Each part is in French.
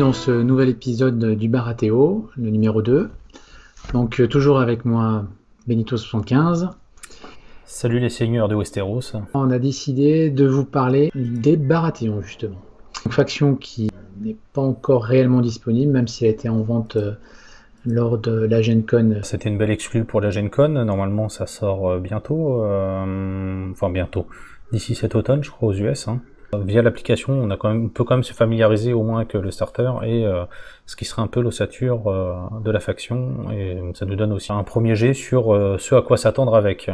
dans ce nouvel épisode du Baratheon, le numéro 2. Donc toujours avec moi Benito75. Salut les seigneurs de Westeros. On a décidé de vous parler des Baratheons justement. Une faction qui n'est pas encore réellement disponible, même si elle a été en vente lors de la Gen Con. C'était une belle exclue pour la Gen Con. Normalement ça sort bientôt, enfin bientôt, d'ici cet automne je crois aux US. Via l'application, on peut quand même se familiariser au moins avec le starter et ce qui serait un peu l'ossature de la faction, et ça nous donne aussi un premier jet sur ce à quoi s'attendre avec.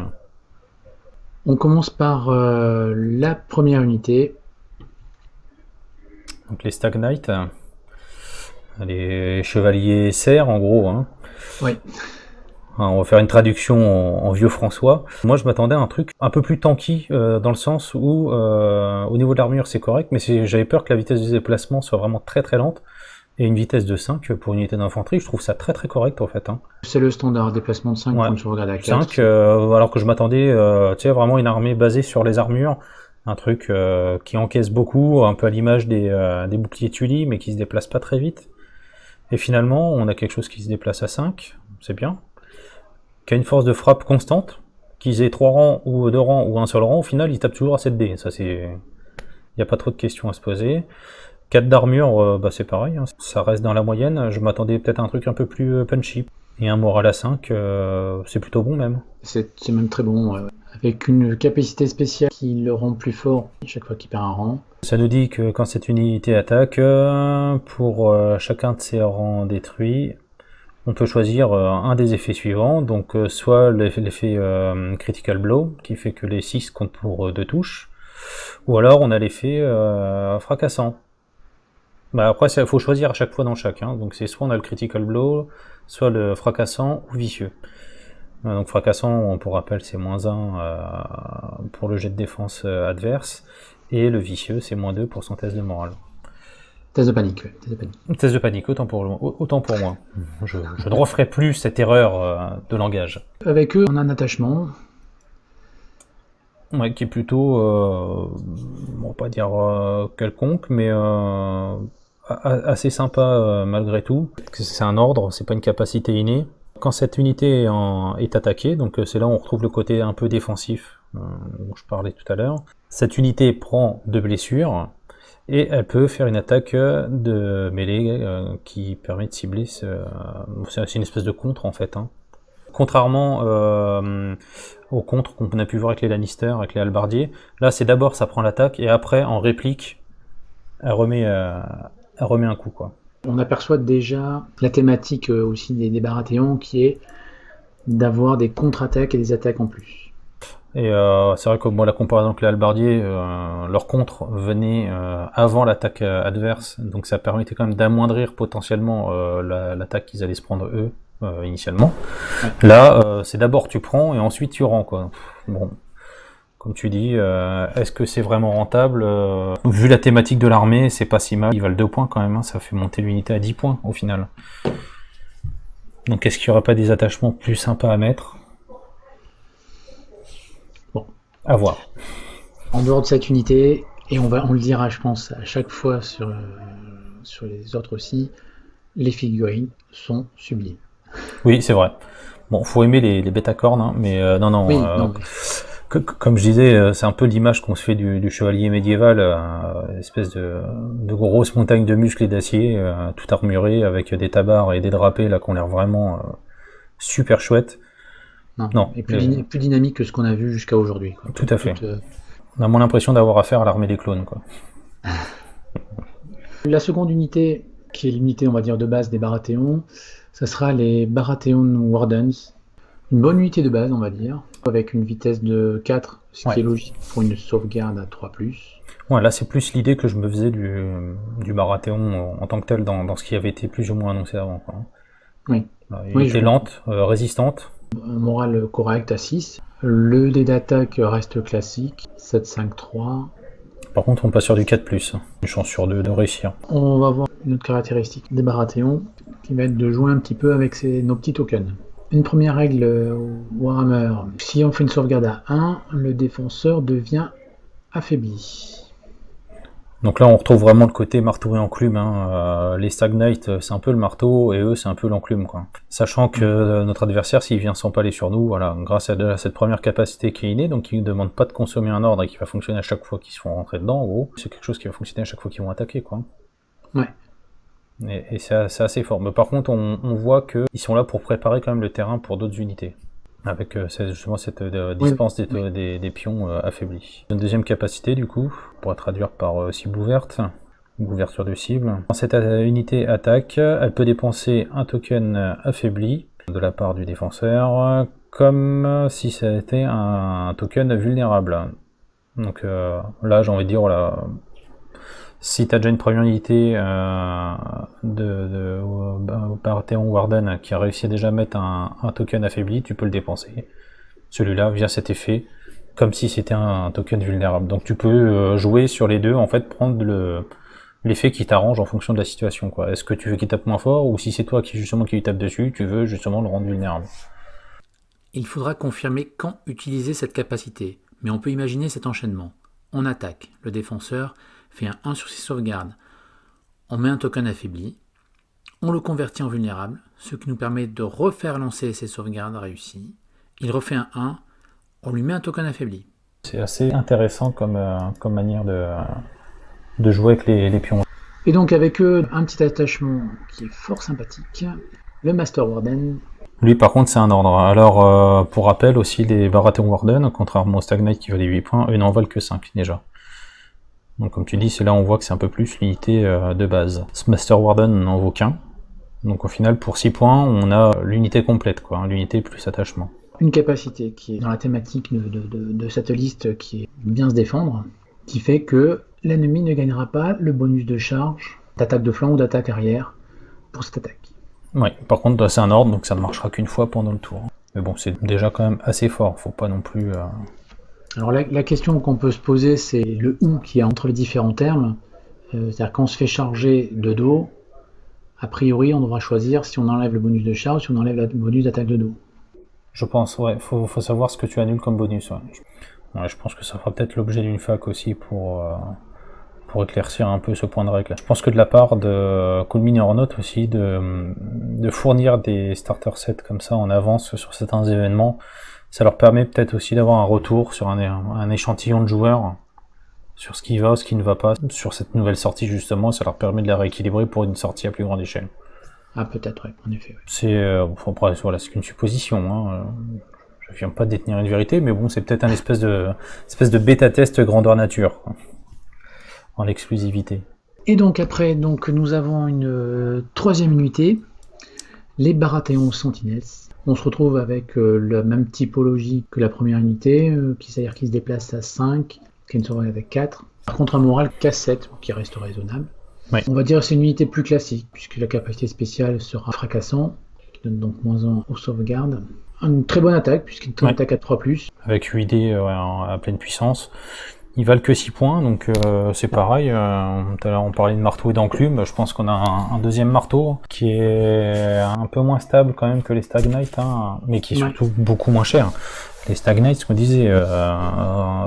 On commence par la première unité. Donc les Stag Knights, les chevaliers serfs en gros. Oui. On va faire une traduction en vieux François. Moi, je m'attendais à un truc un peu plus tanky, dans le sens où, au niveau de l'armure, c'est correct, mais j'avais peur que la vitesse de déplacement soit vraiment très très lente. Et une vitesse de 5 pour une unité d'infanterie, je trouve ça très très correct en fait. C'est le standard, déplacement de 5 Ouais. pour une sauvegarde à 4. 5, alors que je m'attendais, vraiment une armée basée sur les armures. Un truc qui encaisse beaucoup, un peu à l'image des boucliers Tully, mais qui se déplace pas très vite. Et finalement, on a quelque chose qui se déplace à 5, c'est bien. Qui a une force de frappe constante, qu'ils aient 3 rangs ou 2 rangs ou un seul rang, au final ils tapent toujours à 7D, ça c'est... Il n'y a pas trop de questions à se poser. 4 d'armure, c'est pareil, ça reste dans la moyenne, je m'attendais peut-être à un truc un peu plus punchy. Et un moral à 5, c'est plutôt bon même. C'est même très bon, avec une capacité spéciale qui le rend plus fort chaque fois qu'il perd un rang. Ça nous dit que quand cette unité attaque, pour chacun de ses rangs détruits, on peut choisir un des effets suivants, donc soit l'effet Critical Blow, qui fait que les 6 comptent pour 2 touches, ou alors on a l'effet fracassant. Après, il faut choisir à chaque fois dans chaque, donc c'est soit on a le Critical Blow, soit le fracassant ou vicieux. Donc fracassant, pour rappel, c'est -1 pour le jet de défense adverse, et le vicieux, c'est -2 pour son test de morale. Test de panique, Test de panique, autant pour moi. Je ne referai plus cette erreur de langage. Avec eux, on a un attachement. Ouais, qui est plutôt, on va pas dire quelconque, mais assez sympa malgré tout. C'est un ordre, c'est pas une capacité innée. Quand cette unité est attaquée, donc c'est là où on retrouve le côté un peu défensif dont je parlais tout à l'heure. Cette unité prend 2 blessures. Et elle peut faire une attaque de mêlée qui permet de cibler c'est une espèce de contre en fait. Contrairement au contre qu'on a pu voir avec les Lannister, avec les halbardiers, là c'est d'abord ça prend l'attaque et après en réplique elle remet un coup quoi. On aperçoit déjà la thématique aussi des Baratheons qui est d'avoir des contre-attaques et des attaques en plus. Et c'est vrai que moi la comparaison avec les halbardiers, leur contre venait avant l'attaque adverse, donc ça permettait quand même d'amoindrir potentiellement l'attaque qu'ils allaient se prendre eux initialement. Ouais. Là, c'est d'abord tu prends et ensuite tu rends quoi. Bon, comme tu dis, est-ce que c'est vraiment rentable vu la thématique de l'armée, c'est pas si mal. Ils valent 2 points quand même, ça fait monter l'unité à 10 points au final. Donc est-ce qu'il n'y aurait pas des attachements plus sympas à mettre ? À voir. En dehors de cette unité, et on le dira je pense à chaque fois sur les autres aussi, les figurines sont sublimes. Oui, c'est vrai. Bon, faut aimer les bêta-cornes, mais non. Oui, comme je disais, c'est un peu l'image qu'on se fait du chevalier médiéval, espèce de grosse montagne de muscles et d'acier, tout armuré avec des tabards et des drapés là qui ont l'air vraiment super chouettes. Non. Et plus dynamique que ce qu'on a vu jusqu'à aujourd'hui. Tout à fait. On a moins l'impression d'avoir affaire à l'armée des clones, quoi. La seconde unité, qui est l'unité, on va dire, de base des Baratheons, ça sera les Baratheon Wardens. Une bonne unité de base, on va dire, avec une vitesse de 4, ce qui est logique pour une sauvegarde à 3+. Ouais, là c'est plus l'idée que je me faisais du Baratheon en tant que tel dans ce qui avait été plus ou moins annoncé avant, quoi. Oui. Il était lente, résistante. Un moral correct à 6. Le dé d'attaque reste classique, 7, 5, 3. Par contre, on passe sur du 4+, une chance sur 2 de réussir. On va voir une autre caractéristique des Baratheons, qui va être de jouer un petit peu avec nos petits tokens. Une première règle Warhammer, si on fait une sauvegarde à 1, le défenseur devient affaibli. Donc là, on retrouve vraiment le côté marteau et enclume. Hein. Les Stag Knights, c'est un peu le marteau, et eux, c'est un peu l'enclume, quoi. Sachant que notre adversaire, s'il vient s'empaler sur nous, voilà, grâce à cette première capacité qui est innée, donc qui ne demande pas de consommer un ordre et qui va fonctionner à chaque fois qu'ils se font rentrer dedans, en gros, c'est quelque chose qui va fonctionner à chaque fois qu'ils vont attaquer, quoi. Ouais. Et c'est assez fort. Mais par contre, on voit qu'ils sont là pour préparer quand même le terrain pour d'autres unités. Avec justement cette dispense des pions affaiblis. Une deuxième capacité, du coup, on pourra traduire par cible ouverte, ou ouverture de cible. Quand cette unité attaque, elle peut dépenser un token affaibli de la part du défenseur, comme si c'était un token vulnérable. Donc là, j'ai envie de dire, voilà, si tu as déjà une première unité de Baratheon Warden qui a réussi à déjà mettre un token affaibli, tu peux le dépenser. Celui-là via cet effet, comme si c'était un token vulnérable. Donc tu peux jouer sur les deux, en fait, prendre l'effet qui t'arrange en fonction de la situation, quoi. Est-ce que tu veux qu'il tape moins fort, ou si c'est toi qui lui tape dessus, tu veux justement le rendre vulnérable. Il faudra confirmer quand utiliser cette capacité, mais on peut imaginer cet enchaînement. On attaque, le défenseur fait un 1 sur ses sauvegardes, on met un token affaibli, on le convertit en vulnérable, ce qui nous permet de refaire lancer ses sauvegardes réussies. Il refait un 1, on lui met un token affaibli. C'est assez intéressant comme manière de jouer avec les pions. Et donc avec eux, un petit attachement qui est fort sympathique, le Master Warden. Lui par contre c'est un ordre. Alors pour rappel aussi, les Baratheon Warden, contrairement au Stag Knight qui valait 8 points, eux n'en valent que 5 déjà. Donc comme tu dis, c'est là on voit que c'est un peu plus l'unité de base. Ce Master Warden n'en vaut qu'un. Donc au final pour 6 points, on a l'unité complète, quoi, hein, l'unité plus attachement. Une capacité qui est dans la thématique de cette liste, qui est bien se défendre, qui fait que l'ennemi ne gagnera pas le bonus de charge d'attaque de flanc ou d'attaque arrière pour cette attaque. Oui, par contre c'est un ordre, donc ça ne marchera qu'une fois pendant le tour. Mais bon, c'est déjà quand même assez fort, faut pas non plus... Alors la question qu'on peut se poser, c'est le ou qui est entre les différents termes. C'est-à-dire quand on se fait charger de dos, a priori on devra choisir si on enlève le bonus de charge ou si on enlève le bonus d'attaque de dos. Je pense, ouais, faut savoir ce que tu annules comme bonus. Ouais. Ouais, je pense que ça fera peut-être l'objet d'une fac aussi pour éclaircir un peu ce point de règle. Je pense que de la part de Cool Mini Ornote aussi, de fournir des starter sets comme ça en avance sur certains événements, ça leur permet peut-être aussi d'avoir un retour sur un échantillon de joueurs, sur ce qui va, ce qui ne va pas, sur cette nouvelle sortie justement, ça leur permet de la rééquilibrer pour une sortie à plus grande échelle. Ah peut-être, oui, en effet. Oui. Après, voilà, c'est qu'une supposition, hein. Je n'affirme pas détenir une vérité, mais bon, c'est peut-être un espèce de bêta-test grandeur nature, quoi, en exclusivité. Et donc après, nous avons une troisième unité, les Baratheon Sentinels. On se retrouve avec la même typologie que la première unité, c'est-à-dire qui se déplace à 5, qui est une sauvegarde avec 4. Par contre, un moral qu'à 7, qui reste raisonnable. Oui. On va dire que c'est une unité plus classique, puisque la capacité spéciale sera fracassant, qui donne donc -1 aux sauvegardes. Une très bonne attaque, puisqu'une attaque à 3+. Avec 8 dés à pleine puissance. Ils valent que 6 points, donc c'est pareil. Tout à l'heure on parlait de marteau et d'enclume. Je pense qu'on a un deuxième marteau qui est un peu moins stable quand même que les Stag Knights, hein, mais qui est surtout beaucoup moins cher. Les Stag Knights, ce qu'on disait,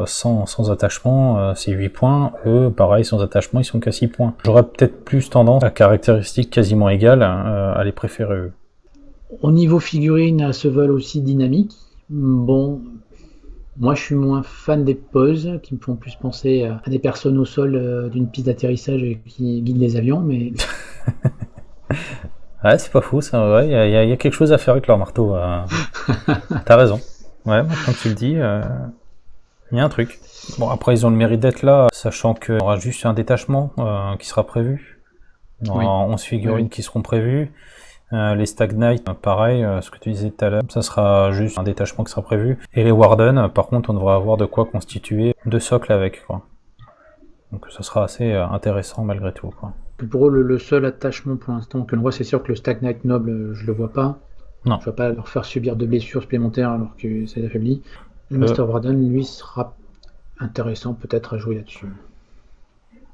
sans attachement, c'est 8 points. Eux, pareil, sans attachement, ils sont qu'à 6 points. J'aurais peut-être plus tendance à caractéristiques quasiment égales à les préférer eux. Au niveau figurines, elles se veulent aussi dynamiques. Bon, moi je suis moins fan des poses, qui me font plus penser à des personnes au sol d'une piste d'atterrissage qui guident les avions, mais... Ouais, c'est pas fou, ça, ouais, y a quelque chose à faire avec leur marteau. T'as raison. Ouais, maintenant que tu le dis, il y a un truc. Bon, après, ils ont le mérite d'être là, sachant qu'il y aura juste un détachement qui sera prévu. Il y aura 11 figurines qui seront prévues. Les Stag Knights, pareil, ce que tu disais tout à l'heure, ça sera juste un détachement qui sera prévu. Et les Warden, par contre, on devra avoir de quoi constituer 2 socles avec, quoi. Donc ça sera assez intéressant malgré tout, quoi. Pour eux, le seul attachement pour l'instant que l'on voit, c'est sûr que le Stag Knight noble, je le vois pas. Non. Je ne vais pas leur faire subir de blessures supplémentaires alors que c'est affaibli. Le Master Warden, lui, sera intéressant peut-être à jouer là-dessus.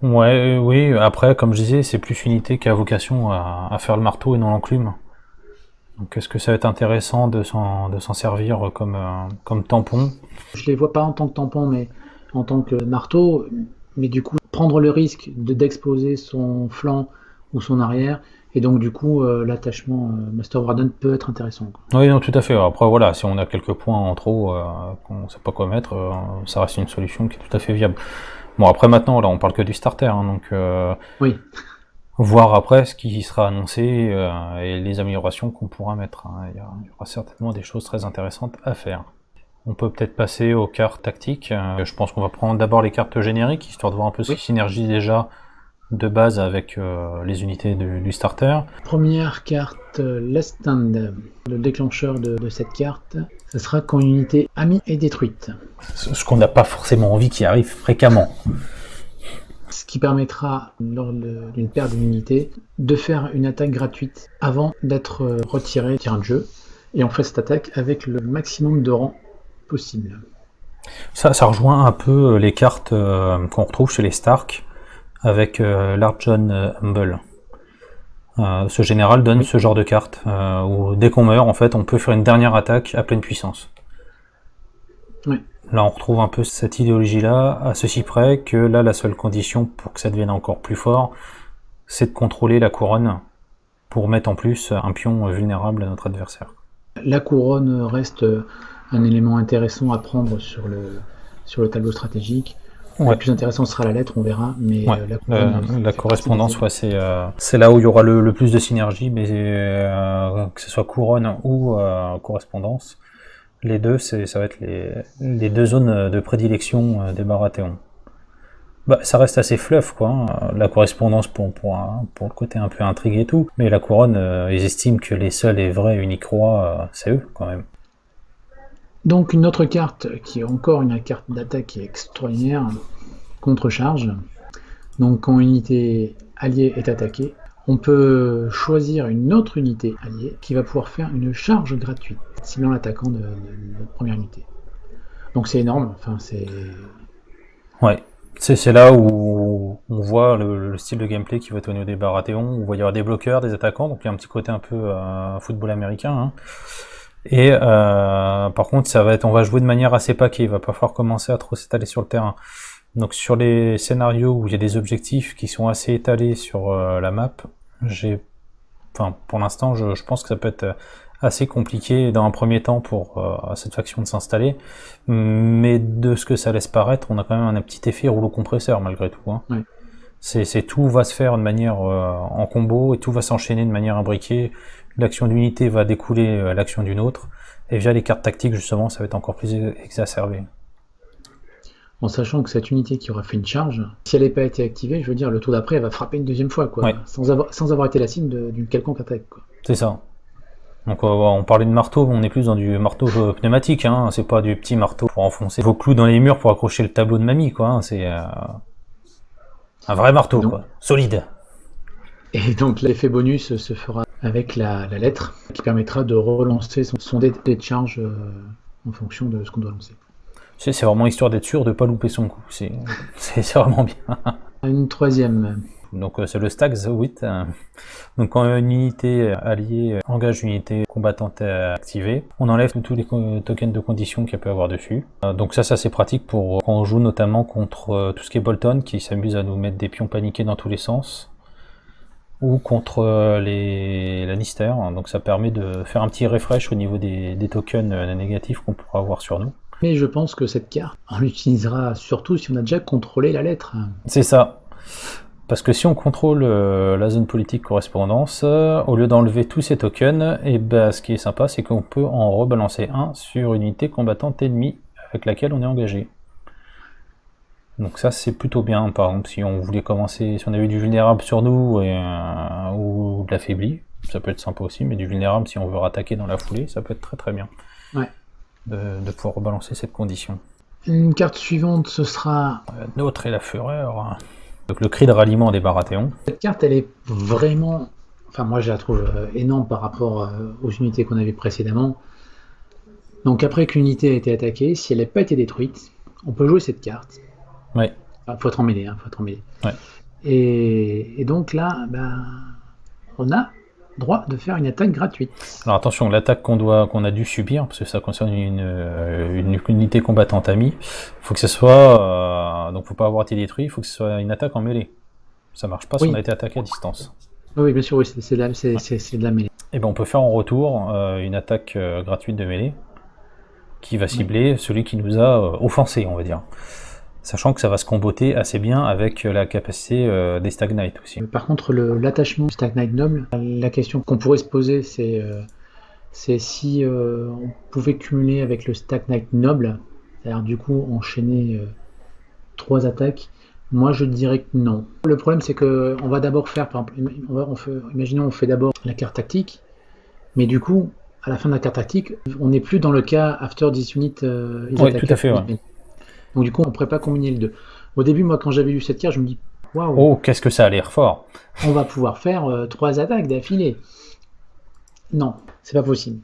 Ouais, oui, après, comme je disais, c'est plus une unité qui a vocation à faire le marteau et non l'enclume. Donc est-ce que ça va être intéressant de s'en servir comme tampon? Je les vois pas en tant que tampon, mais en tant que marteau, mais du coup prendre le risque d'exposer son flanc ou son arrière, et donc du coup l'attachement Master Warden peut être intéressant, quoi. Oui, non, tout à fait. Après, voilà, si on a quelques points en trop qu'on ne sait pas quoi mettre, ça reste une solution qui est tout à fait viable. Bon, après maintenant, là, on parle que du starter, hein, donc Oui. voir après ce qui sera annoncé et les améliorations qu'on pourra mettre, hein. Il y aura certainement des choses très intéressantes à faire. On peut peut-être passer aux cartes tactiques. Je pense qu'on va prendre d'abord les cartes génériques, histoire de voir un peu ce qui synergie déjà de base avec les unités du starter. Première carte, Last Stand. Le déclencheur de cette carte, ce sera quand une unité amie est détruite. Ce qu'on n'a pas forcément envie qui arrive fréquemment. Ce qui permettra, lors d'une perte d'une unité, de faire une attaque gratuite avant d'être retiré du terrain de jeu. Et on fait cette attaque avec le maximum de rangs possible. Ça rejoint un peu les cartes qu'on retrouve chez les Stark avec l'Archon Humble. Ce général donne ce genre de carte où dès qu'on meurt, en fait, on peut faire une dernière attaque à pleine puissance. Oui. Là, on retrouve un peu cette idéologie-là, à ceci près que là, la seule condition pour que ça devienne encore plus fort, c'est de contrôler la couronne pour mettre en plus un pion vulnérable à notre adversaire. La couronne reste un élément intéressant à prendre sur le tableau stratégique. Le plus intéressant sera la lettre, on verra, mais la correspondance, c'est là où il y aura le plus de synergie, mais que ce soit couronne ou correspondance, les deux, ça va être les deux zones de prédilection des Baratheons. Bah, ça reste assez fluff, quoi, hein. La correspondance pour le côté un peu intrigue et tout, mais la couronne, ils estiment que les seuls et vrais uniques rois, c'est eux, quand même. Donc une autre carte, qui est encore une carte d'attaque qui est extraordinaire, contre-charge. Donc quand une unité alliée est attaquée, on peut choisir une autre unité alliée qui va pouvoir faire une charge gratuite, ciblant l'attaquant de notre première unité. Donc c'est énorme, enfin c'est... Ouais, c'est là où on voit le style de gameplay qui va être au niveau des Baratheons, où il va y avoir des bloqueurs, des attaquants, donc il y a un petit côté un peu football américain, hein. Et par contre, on va jouer de manière assez paquée, il va pas falloir commencer à trop s'étaler sur le terrain. Donc sur les scénarios où il y a des objectifs qui sont assez étalés sur la map, pour l'instant, je pense que ça peut être assez compliqué dans un premier temps pour cette faction de s'installer, mais de ce que ça laisse paraître, on a quand même un petit effet rouleau compresseur malgré tout, hein. Ouais. C'est tout va se faire de manière en combo et tout va s'enchaîner de manière imbriquée. L'action d'une unité va découler l'action d'une autre, et via les cartes tactiques justement ça va être encore plus exacerbé. En sachant que cette unité qui aura fait une charge, si elle n'a pas été activée, je veux dire, le tour d'après elle va frapper une deuxième fois, quoi, ouais. sans avoir été la cible d'une quelconque attaque, quoi. C'est ça. Donc on parlait de marteau, on est plus dans du marteau pneumatique, hein. C'est pas du petit marteau pour enfoncer vos clous dans les murs pour accrocher le tableau de mamie, quoi, hein. C'est un vrai marteau, donc, quoi, solide. Et donc l'effet bonus se fera avec la lettre, qui permettra de relancer son dé de charge en fonction de ce qu'on doit lancer. C'est vraiment histoire d'être sûr de ne pas louper son coup, c'est vraiment bien. Une troisième. Donc c'est le Stags 8. Donc quand une unité alliée engage une unité combattante activée, on enlève tous les tokens de condition qu'il peut avoir dessus. Donc ça c'est pratique pour quand on joue notamment contre tout ce qui est Bolton, qui s'amuse à nous mettre des pions paniqués dans tous les sens, ou contre les Lannister. Donc ça permet de faire un petit refresh au niveau des tokens négatifs qu'on pourra avoir sur nous. Mais je pense que cette carte, on l'utilisera surtout si on a déjà contrôlé la lettre. C'est ça. Parce que si on contrôle la zone politique correspondance, au lieu d'enlever tous ces tokens, et ben, ce qui est sympa, c'est qu'on peut en rebalancer un sur une unité combattante ennemie avec laquelle on est engagé. Donc ça c'est plutôt bien. Par exemple, si on voulait commencer, si on avait du vulnérable sur nous ou de l'affaibli, ça peut être sympa aussi, mais du vulnérable si on veut rattaquer dans la foulée, ça peut être très très bien. Ouais. De pouvoir rebalancer cette condition. Une carte suivante, ce sera... Notre et la fureur. Donc le cri de ralliement des Baratheons. Cette carte, elle est vraiment... Enfin, moi, je la trouve énorme par rapport aux unités qu'on avait précédemment. Donc après qu'une unité a été attaquée, si elle n'a pas été détruite, on peut jouer cette carte. Ouais. Enfin, faut être en mêlée, hein, faut être en mêlée. Ouais. Et donc là, on a droit de faire une attaque gratuite. Alors attention, l'attaque qu'on a dû subir, parce que ça concerne une unité combattante amie, il faut que ce soit donc faut pas avoir été détruit, il faut que ce soit une attaque en mêlée. Ça marche pas si on a été attaqué à distance. Oui, bien sûr, oui, c'est de la mêlée. Et ben on peut faire en retour une attaque gratuite de mêlée qui va cibler celui qui nous a offensé, on va dire. Sachant que ça va se comboter assez bien avec la capacité des Stag Knight aussi. Par contre, l'attachement du Stag Knight noble, la question qu'on pourrait se poser, c'est si on pouvait cumuler avec le Stag Knight noble, c'est-à-dire du coup enchaîner 3 attaques. Moi, je dirais que non. Le problème, c'est que on va d'abord faire, par exemple, imaginons on fait d'abord la carte tactique, mais du coup, à la fin de la carte tactique, on n'est plus dans le cas after this unit. Oui, tout à fait. Ouais. Donc du coup, on ne pourrait pas combiner les deux. Au début, moi, quand j'avais lu cette carte, je me dis, waouh. Oh, qu'est-ce que ça a l'air fort. On va pouvoir faire 3 attaques d'affilée. Non, c'est pas possible.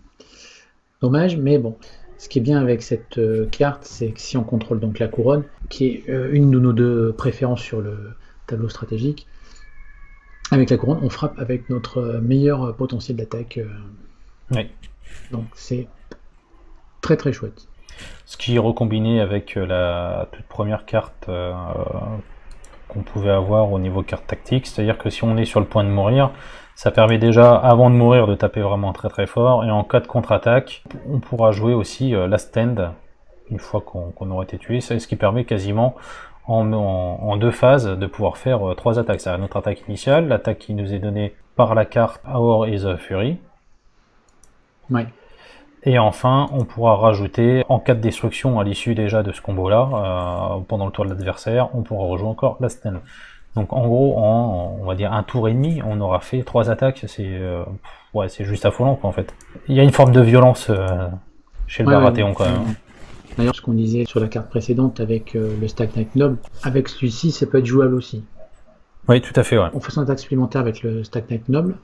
Dommage, mais bon. Ce qui est bien avec cette carte, c'est que si on contrôle donc la couronne, qui est une de nos 2 préférences sur le tableau stratégique, avec la couronne, on frappe avec notre meilleur potentiel d'attaque. Oui. Donc c'est très très chouette. Ce qui est recombiné avec la toute première carte qu'on pouvait avoir au niveau carte tactique, c'est-à-dire que si on est sur le point de mourir, ça permet déjà, avant de mourir, de taper vraiment très très fort, et en cas de contre-attaque, on pourra jouer aussi Last Stand, une fois qu'on aura été tué, c'est ce qui permet quasiment, en 2 phases, de pouvoir faire 3 attaques. C'est notre attaque initiale, l'attaque qui nous est donnée par la carte Hour is Fury. Ouais. Et enfin, on pourra rajouter, en cas de destruction à l'issue déjà de ce combo-là, pendant le tour de l'adversaire, on pourra rejouer encore Last Stand. Donc en gros, on va dire un tour et demi, on aura fait 3 attaques, c'est juste affolant quoi, en fait. Il y a une forme de violence chez le Baratheon quand même. D'ailleurs, ce qu'on disait sur la carte précédente avec le Stag Knight Noble, avec celui-ci, ça peut être jouable aussi. Oui, tout à fait, ouais. On fait son attaque supplémentaire avec le Stag Knight Noble,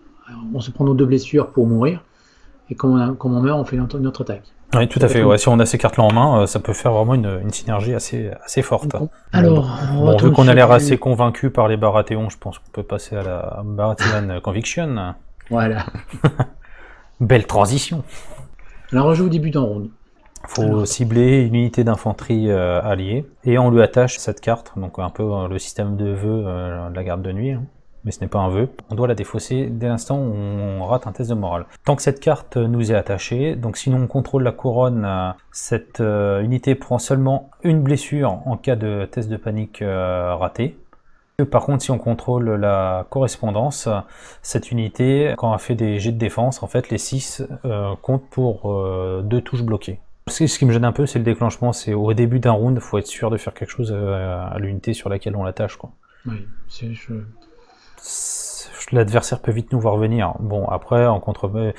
on se prend nos 2 blessures pour mourir, et quand on meurt, on fait une autre attaque. Oui, tout à fait. Ouais. Si on a ces cartes-là en main, ça peut faire vraiment une synergie assez forte. Alors, vu qu'on a l'air assez convaincu par les Baratheons, je pense qu'on peut passer à la Baratheon Conviction. Voilà. Belle transition. Alors, on joue au début d'un round. Il faut cibler une unité d'infanterie alliée, et on lui attache cette carte, donc un peu le système de vœux de la garde de nuit. Mais ce n'est pas un vœu, on doit la défausser dès l'instant où on rate un test de morale. Tant que cette carte nous est attachée, donc sinon on contrôle la couronne, cette unité prend seulement une blessure en cas de test de panique raté. Par contre, si on contrôle la correspondance, cette unité, quand elle fait des jets de défense, en fait les 6 comptent pour 2 touches bloquées. Ce qui me gêne un peu, c'est le déclenchement, c'est au début d'un round, il faut être sûr de faire quelque chose à l'unité sur laquelle on l'attache, quoi. Oui, l'adversaire peut vite nous voir venir. Bon, après, le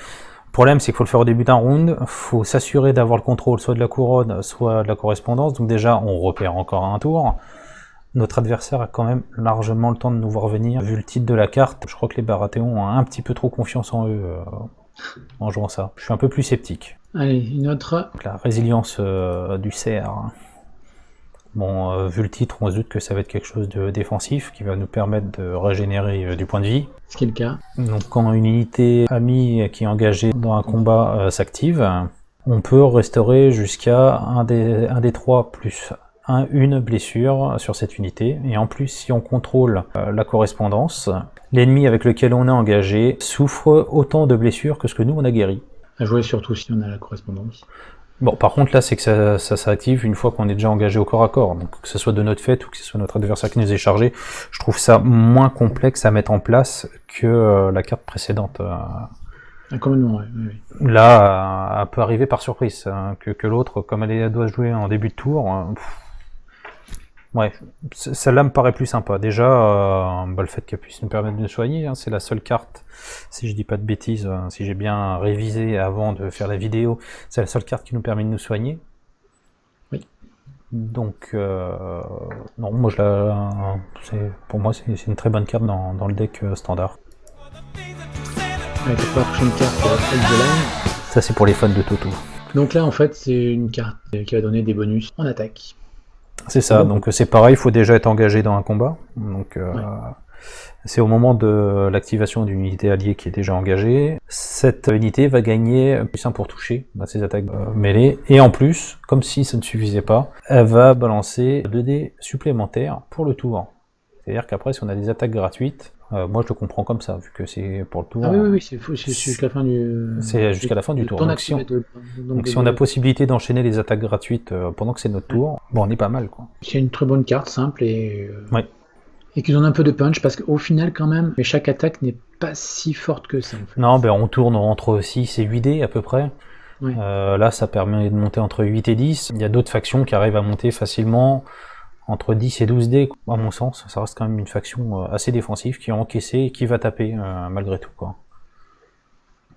problème, c'est qu'il faut le faire au début d'un round. Il faut s'assurer d'avoir le contrôle soit de la couronne, soit de la correspondance. Donc déjà, on repère encore un tour. Notre adversaire a quand même largement le temps de nous voir venir. Vu le titre de la carte, je crois que les Baratheons ont un petit peu trop confiance en eux en jouant ça. Je suis un peu plus sceptique. Allez, une autre. La résilience du cerf. Bon, vu le titre, on se doute que ça va être quelque chose de défensif qui va nous permettre de régénérer du point de vie. Ce qui est le cas. Donc quand une unité amie qui est engagée dans un combat s'active, on peut restaurer jusqu'à un des 3 plus une blessure sur cette unité. Et en plus, si on contrôle la correspondance, l'ennemi avec lequel on est engagé souffre autant de blessures que ce que nous on a guéri. À jouer surtout si on a la correspondance. Bon, par contre, là, c'est que ça s'active une fois qu'on est déjà engagé au corps à corps. Donc, que ce soit de notre fait ou que ce soit notre adversaire qui nous est chargé, je trouve ça moins complexe à mettre en place que la carte précédente. Complètement, oui. Là, elle peut arriver par surprise. Que l'autre, comme elle doit jouer en début de tour, ouais, celle-là me paraît plus sympa. Déjà, le fait qu'elle puisse nous permettre de nous soigner, c'est la seule carte, si je dis pas de bêtises, si j'ai bien révisé avant de faire la vidéo, c'est la seule carte qui nous permet de nous soigner. Oui. Donc, non, moi pour moi c'est une très bonne carte dans le deck standard. Avec la prochaine carte, Eldline. Ça c'est pour les fans de Toto. Donc là, en fait, c'est une carte qui va donner des bonus en attaque. C'est ça, donc c'est pareil, il faut déjà être engagé dans un combat. Donc, ouais. C'est au moment de l'activation d'une unité alliée qui est déjà engagée. Cette unité va gagner +1 pour toucher à ses attaques mêlées. Et en plus, comme si ça ne suffisait pas, elle va balancer 2 dés supplémentaires pour le tour. C'est-à-dire qu'après, si on a des attaques gratuites, moi je le comprends comme ça, vu que c'est pour le tour. Ah oui, c'est jusqu'à la fin du. C'est jusqu'à la fin du tour. Ton Donc si donc on a possibilité d'enchaîner les attaques gratuites pendant que c'est notre tour, bon, on est pas mal, quoi. C'est une très bonne carte, simple et. Ouais. Et qui donne un peu de punch parce qu'au final, quand même, mais chaque attaque n'est pas si forte que ça. En fait. Non, ben on tourne entre 6 et 8 dés à peu près. Ouais. Là, ça permet de monter entre 8 et 10. Il y a d'autres factions qui arrivent à monter facilement entre 10 et 12 dés. À mon sens, ça reste quand même une faction assez défensive qui a encaissé et qui va taper malgré tout, quoi.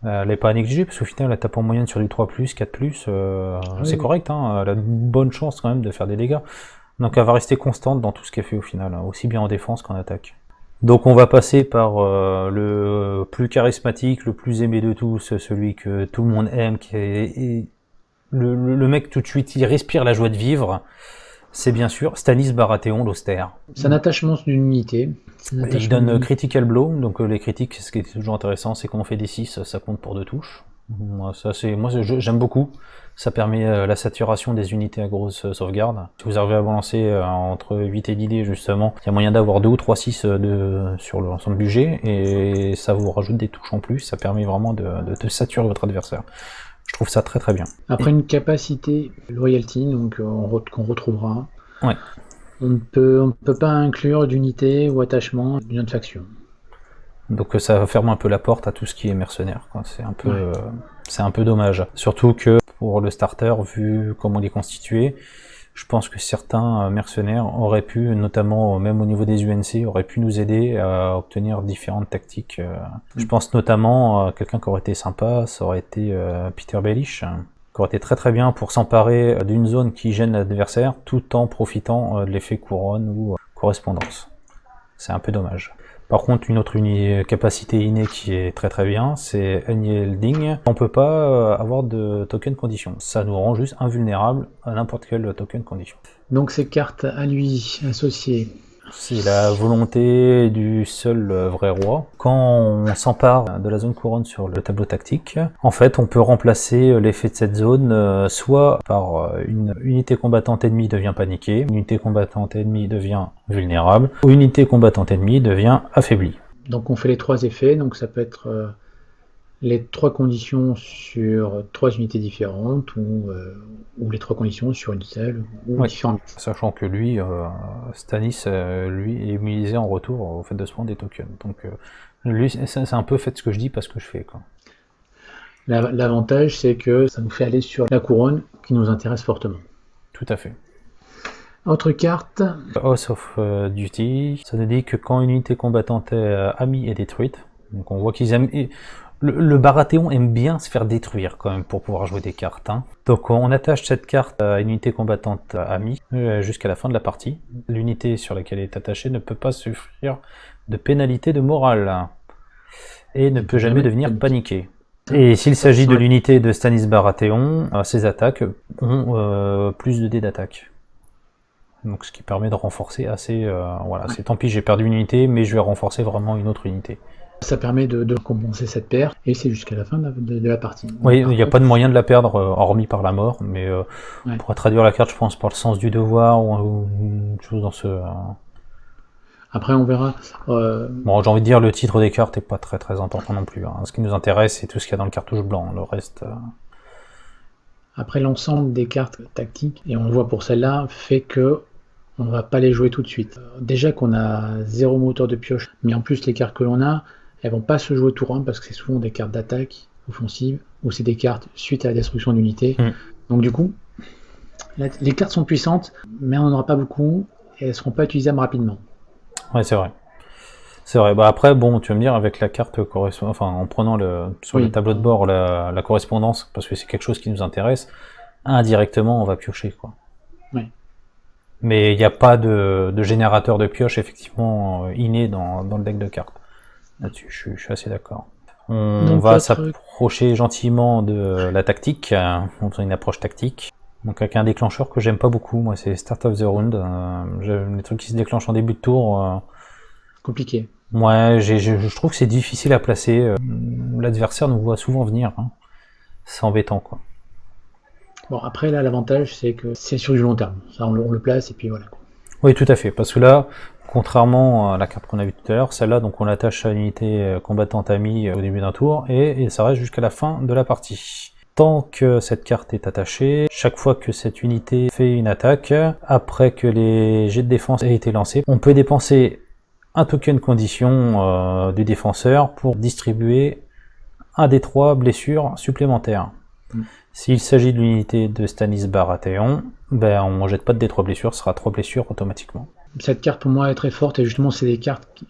Elle n'est pas à négliger parce qu'au final, elle tape en moyenne sur du 3+, 4+. C'est correct, hein. Elle a une bonne chance quand même de faire des dégâts. Donc elle va rester constante dans tout ce qu'elle fait au final, hein, aussi bien en défense qu'en attaque. Donc on va passer par le plus charismatique, le plus aimé de tous, celui que tout le monde aime, qui est le mec tout de suite, il respire la joie de vivre. C'est bien sûr Stannis Baratheon l'Austère. C'est un attachement d'une unité. Il donne Critical Blow, donc les critiques, ce qui est toujours intéressant, c'est qu'on fait des 6, ça compte pour 2 touches. Moi j'aime beaucoup. Ça permet la saturation des unités à grosse sauvegarde. Si vous arrivez à balancer entre 8 et 10 dés justement, il y a moyen d'avoir 2 ou 3 6 sur l'ensemble du jet, et ça vous rajoute des touches en plus, ça permet vraiment de saturer votre adversaire. Je trouve ça très très bien. Après une capacité loyalty, donc qu'on retrouvera, ouais. on ne peut pas inclure d'unité ou attachement d'une autre faction. Donc ça ferme un peu la porte à tout ce qui est mercenaire, quoi. C'est un peu dommage. Surtout que pour le starter, vu comment il est constitué, je pense que certains mercenaires auraient pu, notamment même au niveau des UNC, auraient pu nous aider à obtenir différentes tactiques. Je pense notamment à quelqu'un qui aurait été sympa, ça aurait été Peter Baelish, qui aurait été très très bien pour s'emparer d'une zone qui gêne l'adversaire, tout en profitant de l'effet couronne ou correspondance. C'est un peu dommage. Par contre, une autre capacité innée qui est très très bien, c'est Unyielding. On peut pas avoir de token condition. Ça nous rend juste invulnérable à n'importe quel token condition. Donc ces cartes à lui associées. C'est la volonté du seul vrai roi. Quand on s'empare de la zone couronne sur le tableau tactique, en fait, on peut remplacer l'effet de cette zone soit par une unité combattante ennemie devient paniquée, une unité combattante ennemie devient vulnérable, ou une unité combattante ennemie devient affaiblie. Donc on fait les 3 effets, donc ça peut être les 3 conditions sur 3 unités différentes, ou les 3 conditions sur une seule, ou différentes. Sachant que lui, Stannis, lui, est immunisé en retour au fait de se prendre des tokens. Donc lui, c'est un peu fait ce que je dis, pas ce que je fais, quoi. L'avantage, c'est que ça nous fait aller sur la couronne, qui nous intéresse fortement. Tout à fait. Autre carte. House of Duty, ça nous dit que quand une unité combattante amie est détruite, donc on voit qu'ils aiment... Le Baratheon aime bien se faire détruire quand même pour pouvoir jouer des cartes, hein. Donc on attache cette carte à une unité combattante amie jusqu'à la fin de la partie. L'unité sur laquelle elle est attachée ne peut pas souffrir de pénalité de morale et ne peut jamais devenir paniquée. Et s'il s'agit de l'unité de Stannis Baratheon, ses attaques ont plus de dés d'attaque. Donc ce qui permet de renforcer assez... voilà, c'est tant pis, j'ai perdu une unité, mais je vais renforcer vraiment une autre unité. Ça permet de compenser cette perte, et c'est jusqu'à la fin de la partie. Oui, il n'y a pas de moyen de la perdre, hormis par la mort, mais on pourrait traduire la carte, je pense, par le sens du devoir, ou une chose dans ce... Après, on verra... Bon, j'ai envie de dire, le titre des cartes n'est pas très très important non plus, hein. Ce qui nous intéresse, c'est tout ce qu'il y a dans le cartouche blanc, le reste... Après, l'ensemble des cartes tactiques, et on le voit pour celle-là, fait que on ne va pas les jouer tout de suite. Déjà qu'on a 0 moteur de pioche, mais en plus les cartes que l'on a, elles vont pas se jouer au tour 1 parce que c'est souvent des cartes d'attaque offensive ou c'est des cartes suite à la destruction d'unités. Donc du coup, les cartes sont puissantes, mais on n'en aura pas beaucoup et elles seront pas utilisables rapidement. Ouais, c'est vrai. C'est vrai. Bah après, bon, tu vas me dire avec la carte correspondance, enfin en prenant sur le tableau de bord la correspondance, parce que c'est quelque chose qui nous intéresse, indirectement on va piocher, quoi. Oui. Mais il n'y a pas de générateur de pioche effectivement inné dans le deck de cartes. Là-dessus, je suis assez d'accord. On va s'approcher gentiment de la tactique, en faisant une approche tactique. Donc avec un déclencheur que j'aime pas beaucoup, moi c'est Start of the Round. Les trucs qui se déclenchent en début de tour, compliqué. Ouais, je trouve que c'est difficile à placer. L'adversaire nous voit souvent venir. Hein. C'est embêtant, quoi. Bon, après, là, l'avantage, c'est que c'est sur du long terme. Ça, on le place et puis voilà, quoi. Oui, tout à fait. Parce que là, contrairement à la carte qu'on a vue tout à l'heure, celle-là, donc on l'attache à l'unité combattante amie au début d'un tour et ça reste jusqu'à la fin de la partie. Tant que cette carte est attachée, chaque fois que cette unité fait une attaque, après que les jets de défense aient été lancés, on peut dépenser un token condition du défenseur pour distribuer un des 3 blessures supplémentaires. S'il s'agit de l'unité de Stannis Baratheon, ben on jette pas de D3 blessures, ce sera 3 blessures automatiquement. Cette carte pour moi est très forte et justement c'est des cartes,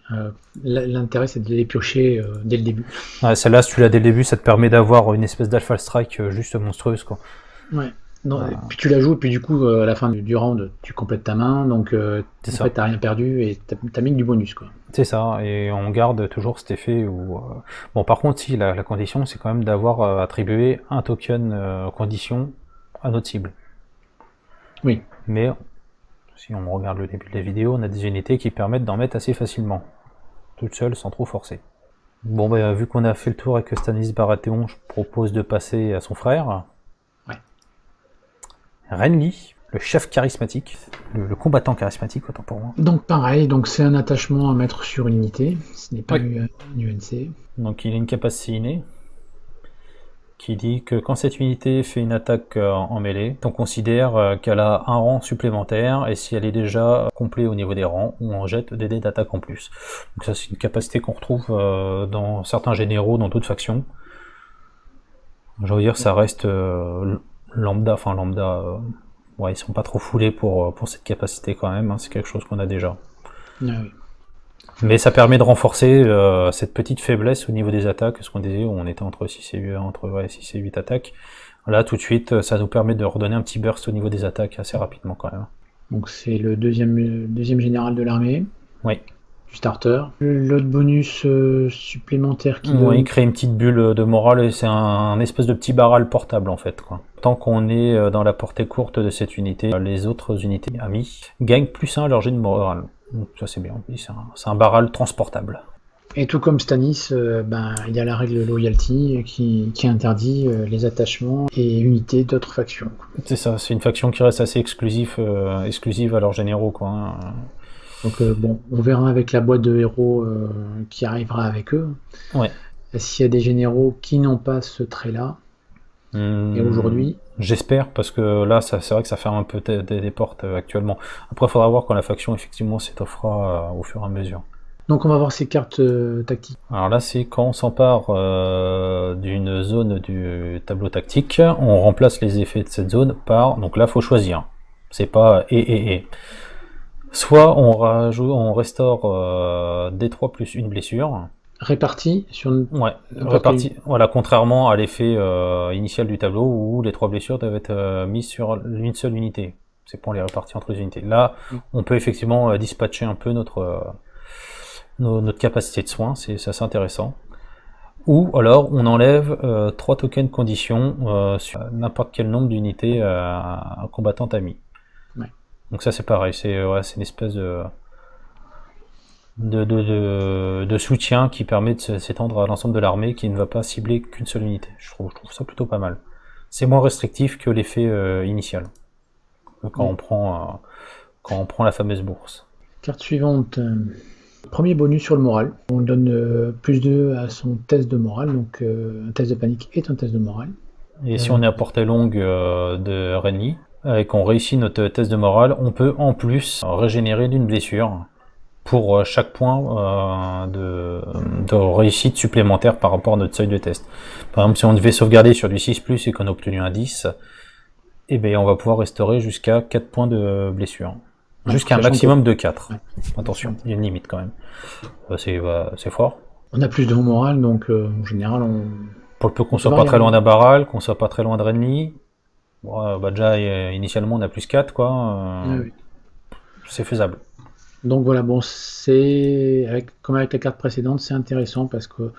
l'intérêt c'est de les piocher dès le début. Ouais, celle-là, si tu l'as dès le début, ça te permet d'avoir une espèce d'alpha strike juste monstrueuse, quoi. Ouais. Non, puis tu la joues, et puis du coup, à la fin du round, tu complètes ta main, donc en fait, t'as rien perdu et t'as mis que du bonus, quoi. C'est ça, et on garde toujours cet effet où... Bon, par contre, si, la condition, c'est quand même d'avoir attribué un token condition à notre cible. Oui. Mais, si on regarde le début de la vidéo, on a des unités qui permettent d'en mettre assez facilement. Toutes seules, sans trop forcer. Bon, ben, vu qu'on a fait le tour avec Stannis Baratheon, je propose de passer à son frère. Renly, le chef charismatique, le combattant charismatique, autant pour moi. Donc pareil, donc c'est un attachement à mettre sur une unité, ce n'est pas une UNC. Donc il a une capacité innée qui dit que quand cette unité fait une attaque en mêlée, on considère qu'elle a un rang supplémentaire et si elle est déjà complète au niveau des rangs, on jette des dés d'attaque en plus. Donc ça c'est une capacité qu'on retrouve dans certains généraux, dans d'autres factions. Je veux dire, ça reste lambda, ouais, ils sont pas trop foulés pour cette capacité quand même, hein, c'est quelque chose qu'on a déjà. Ah oui. Mais ça permet de renforcer cette petite faiblesse au niveau des attaques, ce qu'on disait, on était entre 6 et 8 attaques. Là, tout de suite, ça nous permet de redonner un petit burst au niveau des attaques assez rapidement quand même. Donc c'est le deuxième général de l'armée. Oui. Du starter. L'autre bonus supplémentaire qui il crée une petite bulle de morale et c'est un espèce de petit barral portable en fait, quoi. Tant qu'on est dans la portée courte de cette unité, les autres unités amies gagnent +1 à leur jet de morale. Donc ça c'est bien, c'est un barral transportable. Et tout comme Stannis, il y a la règle loyalty qui interdit les attachements et unités d'autres factions. C'est ça, c'est une faction qui reste assez exclusive à leurs généraux, quoi. Hein. Donc on verra avec la boîte de héros qui arrivera avec eux. Ouais. S'il y a des généraux qui n'ont pas ce trait-là. Et aujourd'hui. J'espère, parce que là, c'est vrai que ça ferme un peu des portes actuellement. Après, il faudra voir quand la faction effectivement s'étoffera au fur et à mesure. Donc on va voir ces cartes tactiques. Alors là, c'est quand on s'empare d'une zone du tableau tactique, on remplace les effets de cette zone par... Donc là, il faut choisir. C'est pas et. Soit on restaure D3 plus une blessure. Réparti sur une... Ouais, réparti. Voilà, contrairement à l'effet initial du tableau où les 3 blessures doivent être mises sur une seule unité. C'est pour les répartir entre les unités. Là, on peut effectivement dispatcher un peu notre capacité de soins, c'est assez intéressant. Ou alors on enlève 3 tokens conditions sur n'importe quel nombre d'unités combattantes amies. Ouais. Donc ça c'est pareil, c'est une espèce de soutien qui permet de s'étendre à l'ensemble de l'armée qui ne va pas cibler qu'une seule unité. Je trouve ça plutôt pas mal. C'est moins restrictif que l'effet initial quand on prend la fameuse bourse. Carte suivante. Premier bonus sur le moral. On donne +2 à son test de morale, donc un test de panique est un test de morale. Et si on est à portée longue de Renly et qu'on réussit notre test de morale, on peut en plus régénérer d'une blessure pour chaque point de réussite supplémentaire par rapport à notre seuil de test. Par exemple, si on devait sauvegarder sur du 6+, et qu'on a obtenu un 10, eh bien, on va pouvoir restaurer jusqu'à 4 points de blessure. Jusqu'à un maximum de 4. Ouais. Attention, il y a une limite quand même. C'est fort. On a plus de morale, donc en général, pour le peu qu'on soit pas très loin d'un barral, qu'on soit pas très loin de Renly, déjà initialement on a +4, quoi. Oui. C'est faisable. Donc voilà, bon, comme avec la carte précédente, c'est intéressant parce que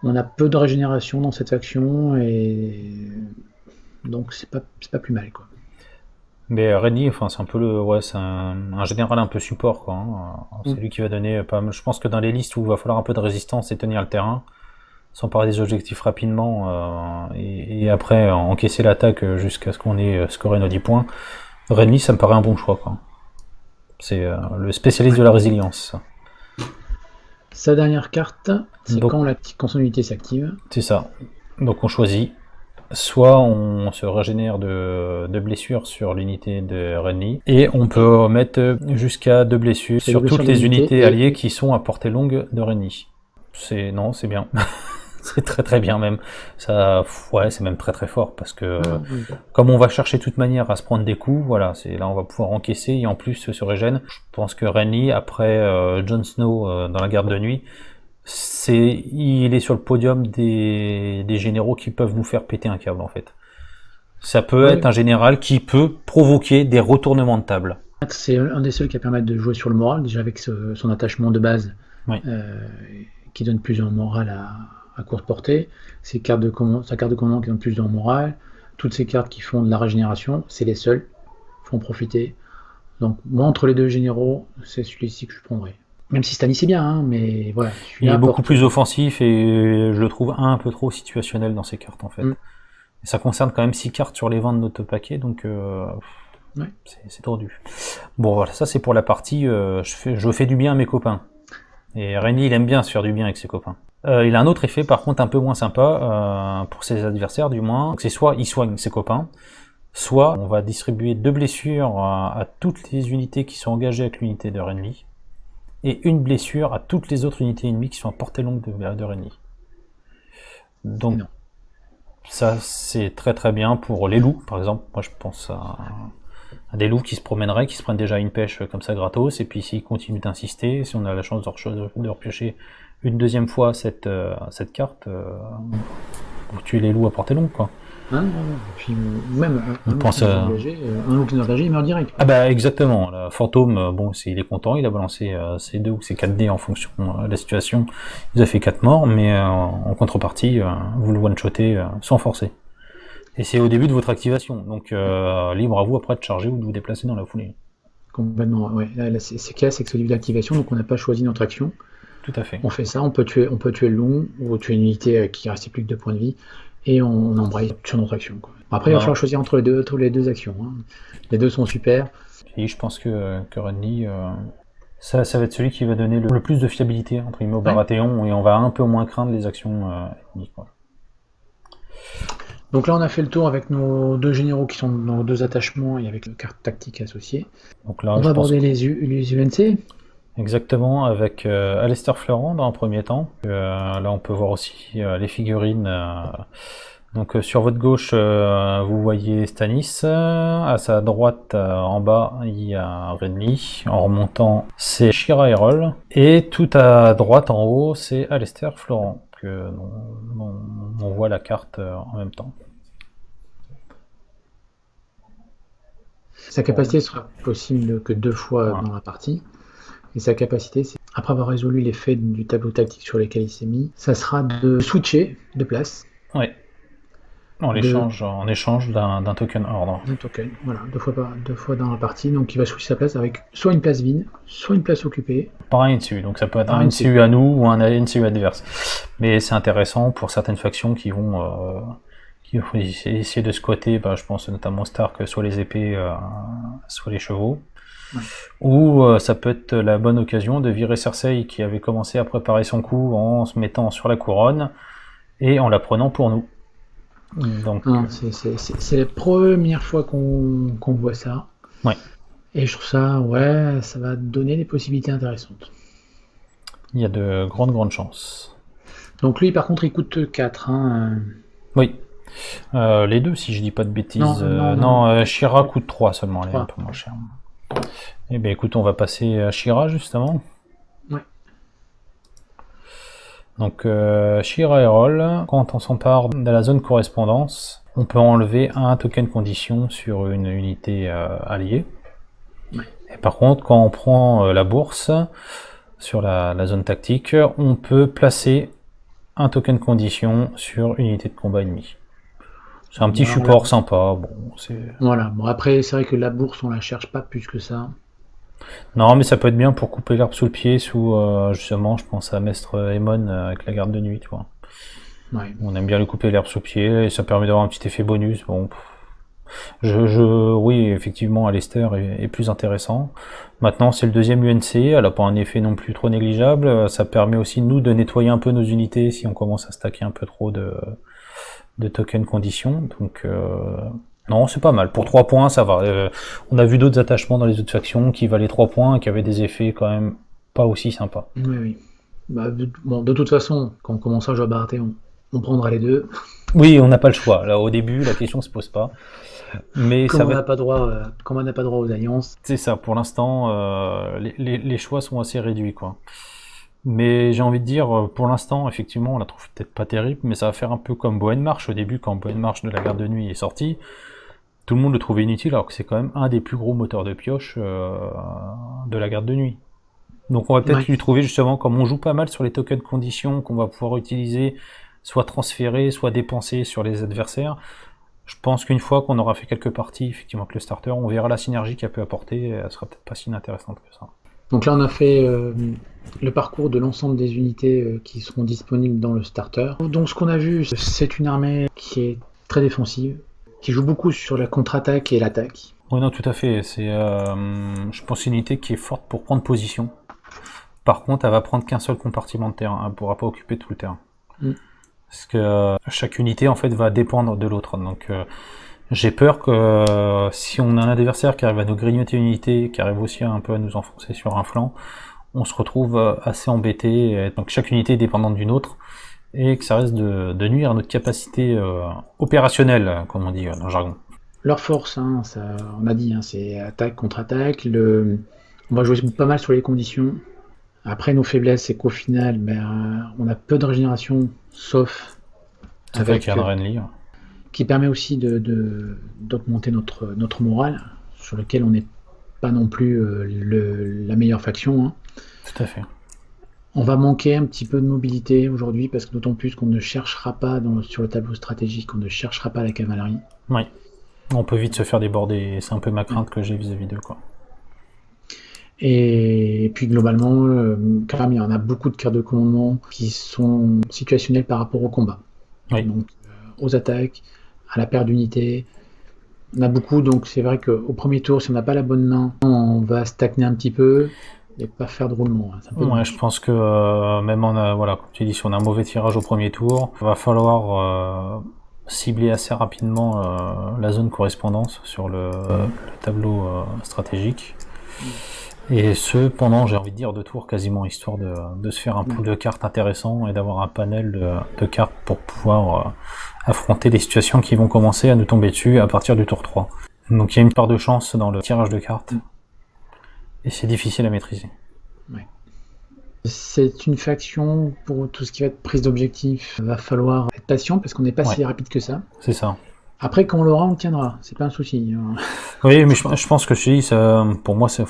on a peu de régénération dans cette faction et donc c'est pas plus mal, quoi. Mais Renly, enfin, c'est un peu c'est un général un peu support, quoi. C'est lui qui va donner pas mal. Je pense que dans les listes où il va falloir un peu de résistance et tenir le terrain, s'emparer des objectifs rapidement et après encaisser l'attaque jusqu'à ce qu'on ait scoré nos 10 points, Renly, ça me paraît un bon choix, quoi. C'est le spécialiste de la résilience. Sa dernière carte, c'est Donc, quand son unité s'active. c'est ça. Donc on choisit. Soit on se régénère de blessures sur l'unité de Renly, et on peut mettre jusqu'à 2 blessures C'est sur deux toutes blessures les d'unité unités et- alliées qui sont à portée longue de Renly. C'est bien. C'est très très bien même. Ça, ouais, c'est même très très fort parce que Oui. comme on va chercher de toute manière à se prendre des coups, voilà, c'est là on va pouvoir encaisser et en plus se régène. Je pense que Renly après Jon Snow dans la garde de nuit, il est sur le podium des généraux qui peuvent nous faire péter un câble en fait. Ça peut être un général qui peut provoquer des retournements de table. C'est un des seuls qui permet de jouer sur le moral, déjà avec son attachement de base, Oui. qui donne plus en moral à courte portée. Sa carte de commande qui donne plus en moral. Toutes ces cartes qui font de la régénération, c'est les seuls. Il faut en profiter. Donc moi, entre les deux généraux, c'est celui-ci que je prendrais. Même si Stannis c'est bien, hein, mais voilà. Il est beaucoup plus offensif et je le trouve un peu trop situationnel dans ses cartes en fait. Et ça concerne quand même 6 cartes sur les 20 de notre paquet, donc c'est tordu. Bon voilà, ça c'est pour la partie je fais du bien à mes copains. Et Renly il aime bien se faire du bien avec ses copains. Il a un autre effet par contre un peu moins sympa pour ses adversaires du moins. Donc c'est soit il soigne ses copains, soit on va distribuer 2 blessures à toutes les unités qui sont engagées avec l'unité de Renly, et une blessure à toutes les autres unités ennemies qui sont à portée longue de Renly. Donc ça c'est très très bien pour les loups par exemple. Moi je pense à des loups qui se promèneraient, qui se prennent déjà une pêche comme ça gratos, et puis s'ils continuent d'insister, si on a la chance de repiocher une deuxième fois cette carte, vous tuez les loups à portée longue quoi. Puis même un loup qui nous a engagé, il meurt direct. Ah bah exactement, le fantôme, bon, il est content, il a balancé ses 2 ou ses 4 dés en fonction de la situation, il a fait 4 morts, mais en contrepartie, vous le one-shotez sans forcer. Et c'est au début de votre activation, donc libre à vous après de charger ou de vous déplacer dans la foulée. Complètement, ouais. Là, c'est clair, c'est que c'est au début d'activation, donc on n'a pas choisi notre action. Tout à fait. On fait ça, on peut tuer le loup, ou tuer une unité qui restait plus que 2 points de vie, et on embraye sur notre action, quoi. Après, il va falloir choisir entre les deux actions, hein. Les deux sont super. Et je pense que Renly, ça va être celui qui va donner le plus de fiabilité entre guillemets au Baratheon, et on va un peu moins craindre les actions ennemies, quoi. Donc là, on a fait le tour avec nos 2 généraux qui sont dans nos 2 attachements et avec les cartes tactiques associées. Donc là, on va aborder les UNC. Exactement, avec Alistair Florent dans un premier temps. Là, on peut voir aussi les figurines. Donc sur votre gauche, vous voyez Stannis. À sa droite, en bas, il y a Renly. En remontant, c'est Shira Errol. Et tout à droite, en haut, c'est Alistair Florent. On voit la carte en même temps. Sa capacité sera possible que 2 fois dans la partie. Et sa capacité, c'est, après avoir résolu l'effet du tableau tactique sur lequel il s'est mis, ça sera de switcher de place. Oui. En échange d'un token ordre. Un token, voilà, 2 fois dans la partie. Donc il va switcher sa place avec soit une place vide, soit une place occupée. Par un NCU, donc ça peut être un NCU à nous ou un NCU adverse. Mais c'est intéressant pour certaines factions qui vont essayer de squatter, je pense notamment Stark, soit les épées, soit les chevaux. Ouais. Ou ça peut être la bonne occasion de virer Cersei qui avait commencé à préparer son coup en se mettant sur la couronne et en la prenant pour nous. Donc c'est la première fois qu'on voit ça. Ouais. Et je trouve ça, ça va donner des possibilités intéressantes. Il y a de grandes chances. Donc lui, par contre, il coûte 4. Hein. Oui. Les deux, si je dis pas de bêtises. Non, Shira coûte 3 seulement, elle est un peu moins chère. Eh bien écoute, on va passer à Shira justement. Ouais. Donc Shira Errol, quand on s'empare de la zone correspondance, on peut enlever un token condition sur une unité alliée. Ouais. Et par contre, quand on prend la bourse sur la zone tactique, on peut placer un token condition sur une unité de combat ennemie. C'est un petit Bon, alors là, support sympa. Bon, c'est... voilà. Bon, après, c'est vrai que la bourse, on la cherche pas plus que ça. Non, mais ça peut être bien pour couper l'herbe sous le pied, justement, je pense à Maître Aemon avec la garde de nuit, tu vois. Ouais. On aime bien lui couper l'herbe sous le pied, et ça permet d'avoir un petit effet bonus. Bon, oui, effectivement, Alistair est plus intéressant. Maintenant, c'est le deuxième UNC, elle a pas un effet non plus trop négligeable. Ça permet aussi, nous, de nettoyer un peu nos unités si on commence à stacker un peu trop de tokens conditions. Donc, non, c'est pas mal. Pour 3 points, ça va. On a vu d'autres attachements dans les autres factions qui valaient 3 points et qui avaient des effets quand même pas aussi sympas. Oui, oui. Bah, de toute façon, quand on commence à jouer à Baraté, on prendra les deux. Oui, on n'a pas le choix. Là, au début, la question se pose pas. Mais Comme ça on va n'a pas droit, comme on n'a pas droit aux alliances. c'est ça, pour l'instant, les choix sont assez réduits, quoi. Mais j'ai envie de dire, pour l'instant, effectivement, on la trouve peut-être pas terrible, mais ça va faire un peu comme Bohen March au début, quand Bohen March de la garde de nuit est sorti. Tout le monde le trouvait inutile, alors que c'est quand même un des plus gros moteurs de pioche de la garde de nuit. Donc on va peut-être lui trouver justement, comme on joue pas mal sur les tokens conditions qu'on va pouvoir utiliser, soit transférer, soit dépenser sur les adversaires. Je pense qu'une fois qu'on aura fait quelques parties, effectivement, avec le starter, on verra la synergie qu'elle peut apporter, et elle sera peut-être pas si inintéressante que ça. Donc là, on a fait le parcours de l'ensemble des unités qui seront disponibles dans le starter. Donc ce qu'on a vu, c'est une armée qui est très défensive, qui joue beaucoup sur la contre-attaque et l'attaque. Oui, non, tout à fait. Je pense, une unité qui est forte pour prendre position. Par contre, elle va prendre qu'un seul compartiment de terrain. Elle ne pourra pas occuper tout le terrain. Parce que chaque unité, en fait, va dépendre de l'autre. Donc, j'ai peur que si on a un adversaire qui arrive à nous grignoter une unité, qui arrive aussi un peu à nous enfoncer sur un flanc, on se retrouve assez embêté. Donc, chaque unité est dépendante d'une autre. Et que ça risque de nuire à notre capacité opérationnelle, comme on dit dans le jargon. Leur force, ça, on a dit, c'est attaque, contre-attaque. On va jouer pas mal sur les conditions. Après, nos faiblesses, c'est qu'au final, on a peu de régénération, sauf avec Renly, qui permet aussi d'augmenter notre morale, sur lequel on n'est pas non plus la meilleure faction. Tout à fait. On va manquer un petit peu de mobilité aujourd'hui, parce que d'autant plus qu'on ne cherchera pas sur le tableau stratégique, on ne cherchera pas la cavalerie. Oui. On peut vite se faire déborder, c'est un peu ma crainte que j'ai vis-à-vis d'eux, quoi. Et puis globalement, quand même, il y en a beaucoup de cartes de commandement qui sont situationnelles par rapport au combat. Oui. Donc, aux attaques, à la perte d'unités. On a beaucoup, donc c'est vrai qu'au premier tour, si on n'a pas la bonne main, on va stagner un petit peu et pas faire de roulement. Ouais, je pense que même voilà, comme tu dis, si on a un mauvais tirage au premier tour, il va falloir cibler assez rapidement la zone correspondance sur le tableau stratégique. Et ce, pendant, j'ai envie de dire, 2 tours quasiment, histoire de se faire un pool de cartes intéressant et d'avoir un panel de cartes pour pouvoir affronter les situations qui vont commencer à nous tomber dessus à partir du tour 3. Donc il y a une part de chance dans le tirage de cartes, et c'est difficile à maîtriser. Ouais. C'est une faction, pour tout ce qui va être prise d'objectif, va falloir être patient, parce qu'on n'est pas si rapide que ça. C'est ça. Après, quand on l'aura, on le tiendra, c'est pas un souci. Oui, mais je pense que je te dis, ça, pour moi, c'est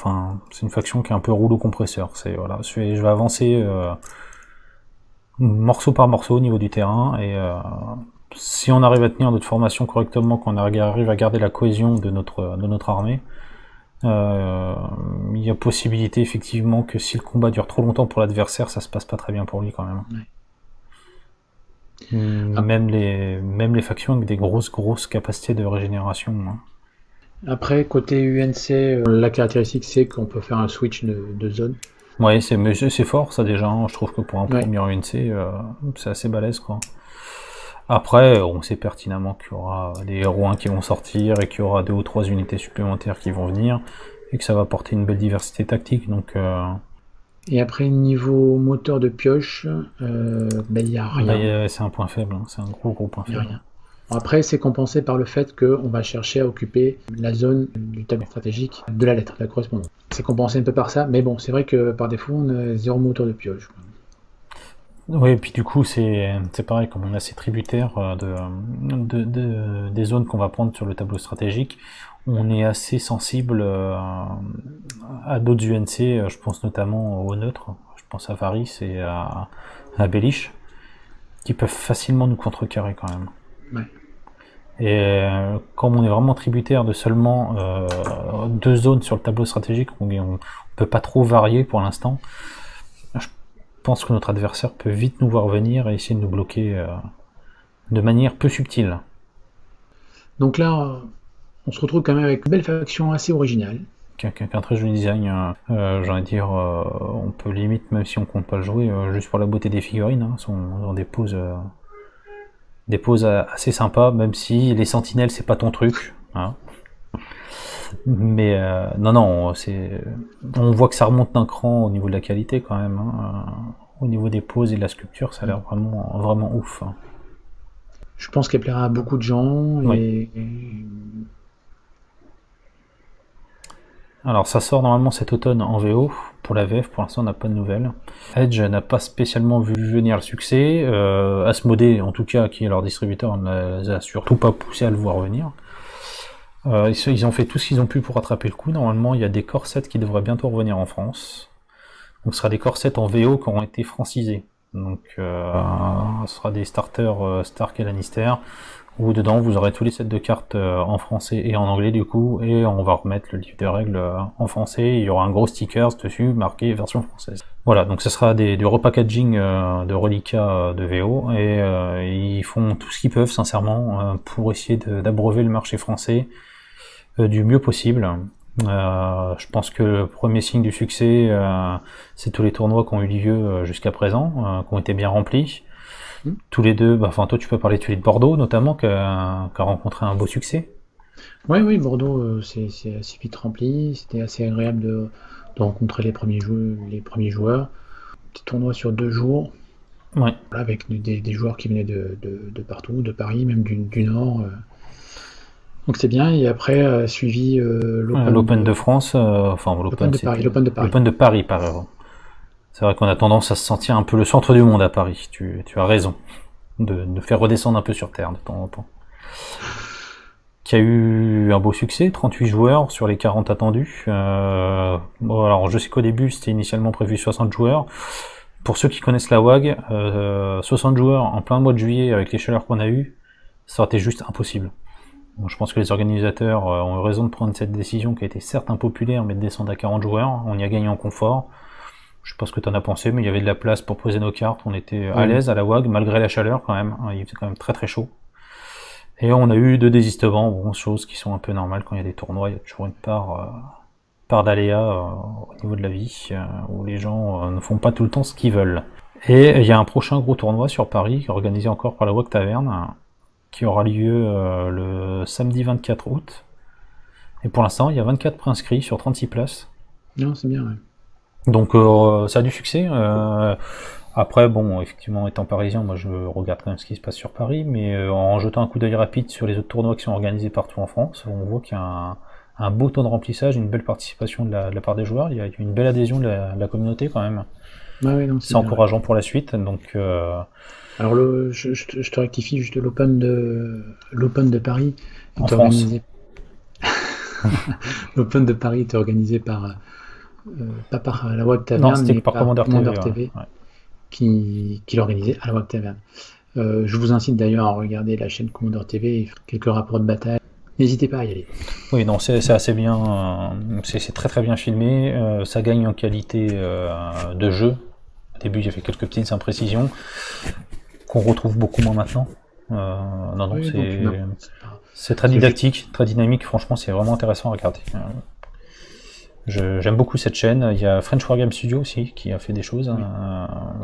une faction qui est un peu rouleau compresseur. Voilà, je vais avancer morceau par morceau au niveau du terrain, et si on arrive à tenir notre formation correctement, qu'on arrive à garder la cohésion de notre armée, il y a possibilité effectivement que si le combat dure trop longtemps pour l'adversaire, ça se passe pas très bien pour lui quand même. Ouais. Même les factions avec des grosses capacités de régénération. Après, côté UNC, la caractéristique, c'est qu'on peut faire un switch de zone. Ouais, c'est fort ça déjà. Je trouve que pour un premier UNC, c'est assez balèze, quoi. Après, on sait pertinemment qu'il y aura des héros 1 qui vont sortir et qu'il y aura 2 ou 3 unités supplémentaires qui vont venir et que ça va apporter une belle diversité tactique. Donc, Et après, niveau moteur de pioche, il n'y a rien. C'est un point faible, c'est un gros point faible. Rien. Après, c'est compensé par le fait qu'on va chercher à occuper la zone du tableau stratégique de la lettre, de la correspondance. C'est compensé un peu par ça, mais bon, c'est vrai que par défaut, on a 0 moteur de pioche. Oui, et puis du coup, c'est pareil, comme on a ces tributaires des zones qu'on va prendre sur le tableau stratégique, on est assez sensible à d'autres UNC, je pense notamment aux neutres, je pense à Varys et à Bellish, qui peuvent facilement nous contrecarrer quand même. Ouais. Et comme on est vraiment tributaire de seulement 2 zones sur le tableau stratégique, on peut pas trop varier pour l'instant. Je pense que notre adversaire peut vite nous voir venir et essayer de nous bloquer de manière peu subtile. Donc là, on se retrouve quand même avec une belle faction assez originale. Qu'un très joli design, j'ai envie de dire, on peut limite, même si on compte pas le jouer, juste pour la beauté des figurines, hein, sont des poses assez sympas, même si les sentinelles c'est pas ton truc, hein. Mais non, on voit que ça remonte d'un cran au niveau de la qualité quand même, hein. Au niveau des poses et de la sculpture, ça a l'air vraiment ouf, hein. Je pense qu'elle plaira à beaucoup de gens. Oui. Alors ça sort normalement cet automne en VO, pour la VF pour l'instant on n'a pas de nouvelles. Edge n'a pas spécialement vu venir le succès, Asmodée en tout cas qui est leur distributeur ne les a surtout pas poussé à le voir venir. Ils ont fait tout ce qu'ils ont pu pour rattraper le coup, normalement il y a des corsets qui devraient bientôt revenir en France. Donc ce sera des corsets en VO qui auront été francisés. Donc ce sera des starters Stark et Lannister, où dedans vous aurez tous les sets de cartes en français et en anglais du coup, et on va remettre le livre de règles en français, il y aura un gros sticker dessus marqué version française. Voilà, donc ce sera du repackaging de reliquats de VO, et ils font tout ce qu'ils peuvent sincèrement pour essayer d'abreuver le marché français du mieux possible. Je pense que le premier signe du succès, c'est tous les tournois qui ont eu lieu jusqu'à présent, qui ont été bien remplis. Tous les deux, toi tu peux parler de celui de Bordeaux notamment, qui a rencontré un beau succès. Oui, Bordeaux, c'est assez vite rempli. C'était assez agréable de rencontrer les premiers joueurs. Petit tournoi sur 2 jours. Ouais. Avec des joueurs qui venaient de partout, de Paris, même du Nord. Donc c'est bien, et après suivi l'Open de France, l'Open de Paris. L'Open de Paris, pardon. C'est vrai qu'on a tendance à se sentir un peu le centre du monde à Paris, tu as raison, de faire redescendre un peu sur Terre de temps en temps. Qui a eu un beau succès, 38 joueurs sur les 40 attendus. Alors je sais qu'au début c'était initialement prévu 60 joueurs. Pour ceux qui connaissent la WAG, 60 joueurs en plein mois de juillet avec les chaleurs qu'on a eues, ça aurait été juste impossible. Donc, je pense que les organisateurs ont eu raison de prendre cette décision qui a été certes impopulaire, mais de descendre à 40 joueurs. On y a gagné en confort. Je sais pas ce que tu en as pensé, mais il y avait de la place pour poser nos cartes. On était à l'aise à la WAG, malgré la chaleur quand même. Il faisait quand même très très chaud. Et on a eu 2 désistements, choses qui sont un peu normales quand il y a des tournois. Il y a toujours une part d'aléa au niveau de la vie, où les gens ne font pas tout le temps ce qu'ils veulent. Et il y a un prochain gros tournoi sur Paris, organisé encore par la WAG Taverne, qui aura lieu le samedi 24 août. Et pour l'instant, il y a 24 préinscrits sur 36 places. Non, c'est bien, ouais. Donc ça a du succès. Après, effectivement, étant parisien, moi je regarde quand même ce qui se passe sur Paris, mais en jetant un coup d'œil rapide sur les autres tournois qui sont organisés partout en France, on voit qu'il y a un beau taux de remplissage, une belle participation de la part des joueurs, il y a une belle adhésion de la communauté quand même. Ouais, non, c'est encourageant pour la suite, donc... Alors je te rectifie, juste l'Open de Paris est organisé... L'Open de Paris est organisé par... pas par la WAG Taverne, mais par Commander TV, ouais. qui l'organisait à la WAG Taverne. Je vous incite d'ailleurs à regarder la chaîne Commander TV et quelques rapports de bataille. N'hésitez pas à y aller. Oui, non, c'est assez bien, c'est très très bien filmé, ça gagne en qualité de jeu. Au début, il y avait quelques petites imprécisions qu'on retrouve beaucoup moins maintenant. C'est très didactique, très dynamique, franchement, c'est vraiment intéressant à regarder. J'aime beaucoup cette chaîne. Il y a French Wargame Studio aussi qui a fait des choses. Oui.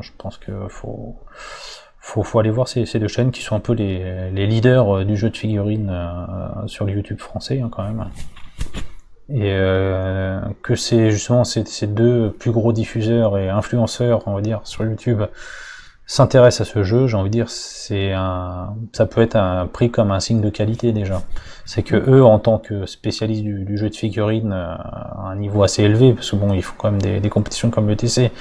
Je pense que faut aller voir ces 2 chaînes qui sont un peu les leaders du jeu de figurines sur le YouTube français quand même. Et que c'est justement ces 2 plus gros diffuseurs et influenceurs, on va dire, sur YouTube s'intéressent à ce jeu, j'ai envie de dire, ça peut être pris comme un signe de qualité déjà. C'est que eux, en tant que spécialistes du jeu de figurines à un niveau assez élevé, parce que ils font quand même des compétitions comme l'ETC,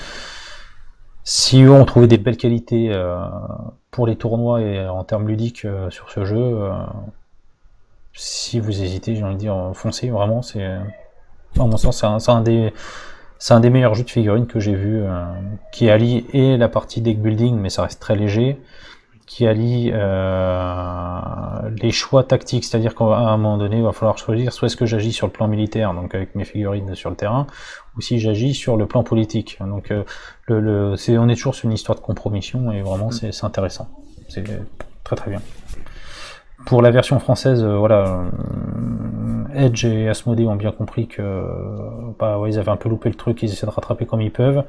si eux ont trouvé des belles qualités pour les tournois et en termes ludiques sur ce jeu, si vous hésitez, j'ai envie de dire, foncez, vraiment, à mon sens, c'est un des meilleurs jeux de figurines que j'ai vu, qui allie et la partie deck building, mais ça reste très léger, qui allie les choix tactiques, c'est-à-dire qu'à un moment donné, il va falloir choisir soit est-ce que j'agis sur le plan militaire, donc avec mes figurines sur le terrain, ou si j'agis sur le plan politique. Donc on est toujours sur une histoire de compromission, et vraiment c'est intéressant. C'est très très bien. Pour la version française, voilà, Edge et Asmodée ont bien compris que ils avaient un peu loupé le truc, ils essaient de rattraper comme ils peuvent.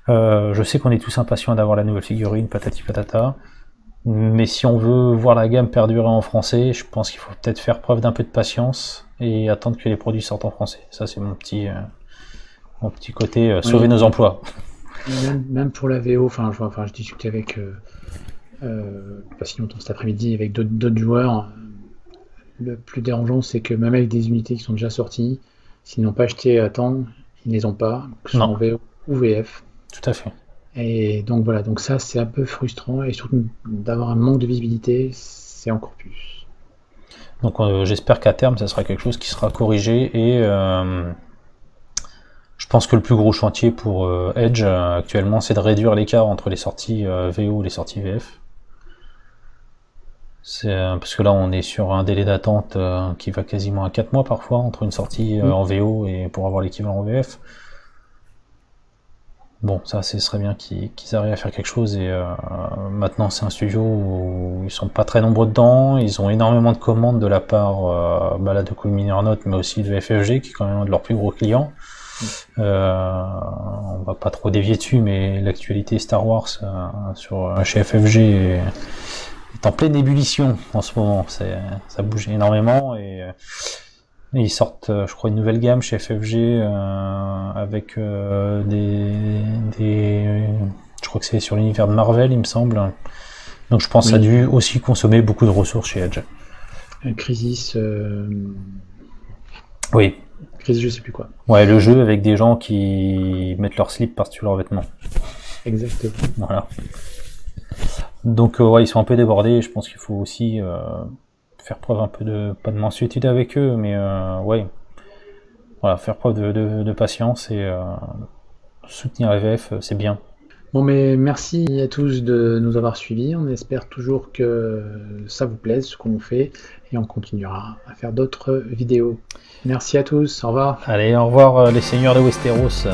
Je sais qu'on est tous impatients d'avoir la nouvelle figurine, patati patata. Mais si on veut voir la gamme perdurer en français, je pense qu'il faut peut-être faire preuve d'un peu de patience et attendre que les produits sortent en français. Ça, c'est mon petit côté sauver nos emplois. Même pour la VO, je discutais avec pas si longtemps cet après-midi avec d'autres joueurs. Le plus dérangeant, c'est que même avec des unités qui sont déjà sorties, s'ils n'ont pas acheté à temps, ils ne les ont pas, que ce soit en VO ou VF. Tout à fait. Et donc voilà, donc ça c'est un peu frustrant, et surtout d'avoir un manque de visibilité, c'est encore plus. Donc j'espère qu'à terme ça sera quelque chose qui sera corrigé, et je pense que le plus gros chantier pour Edge actuellement, c'est de réduire l'écart entre les sorties VO et les sorties VF. Parce que là on est sur un délai d'attente qui va quasiment à 4 mois parfois entre une sortie en VO et pour avoir l'équivalent en VF. Bon, ça, ce serait bien qu'ils arrivent à faire quelque chose, et maintenant c'est un studio où ils sont pas très nombreux dedans, ils ont énormément de commandes de la part de Cool Mini or Not, mais aussi de FFG, qui est quand même un de leurs plus gros clients. On va pas trop dévier dessus, mais l'actualité Star Wars chez FFG est en pleine ébullition en ce moment, ça bouge énormément, et ils sortent, je crois, une nouvelle gamme chez FFG avec je crois que c'est sur l'univers de Marvel, il me semble. Donc je pense que ça a dû aussi consommer beaucoup de ressources chez Edge. Crisis. Oui. Crisis, je sais plus quoi. Ouais, le jeu avec des gens qui mettent leur slip par-dessus leurs vêtements. Exactement. Voilà. Donc ils sont un peu débordés, et je pense qu'il faut aussi faire preuve un peu pas de mansuétude avec eux, mais faire preuve de patience, et soutenir FF, c'est bien. Bon, mais merci à tous de nous avoir suivis. On espère toujours que ça vous plaise, ce qu'on fait, et on continuera à faire d'autres vidéos. Merci à tous, au revoir. Allez, au revoir les seigneurs de Westeros.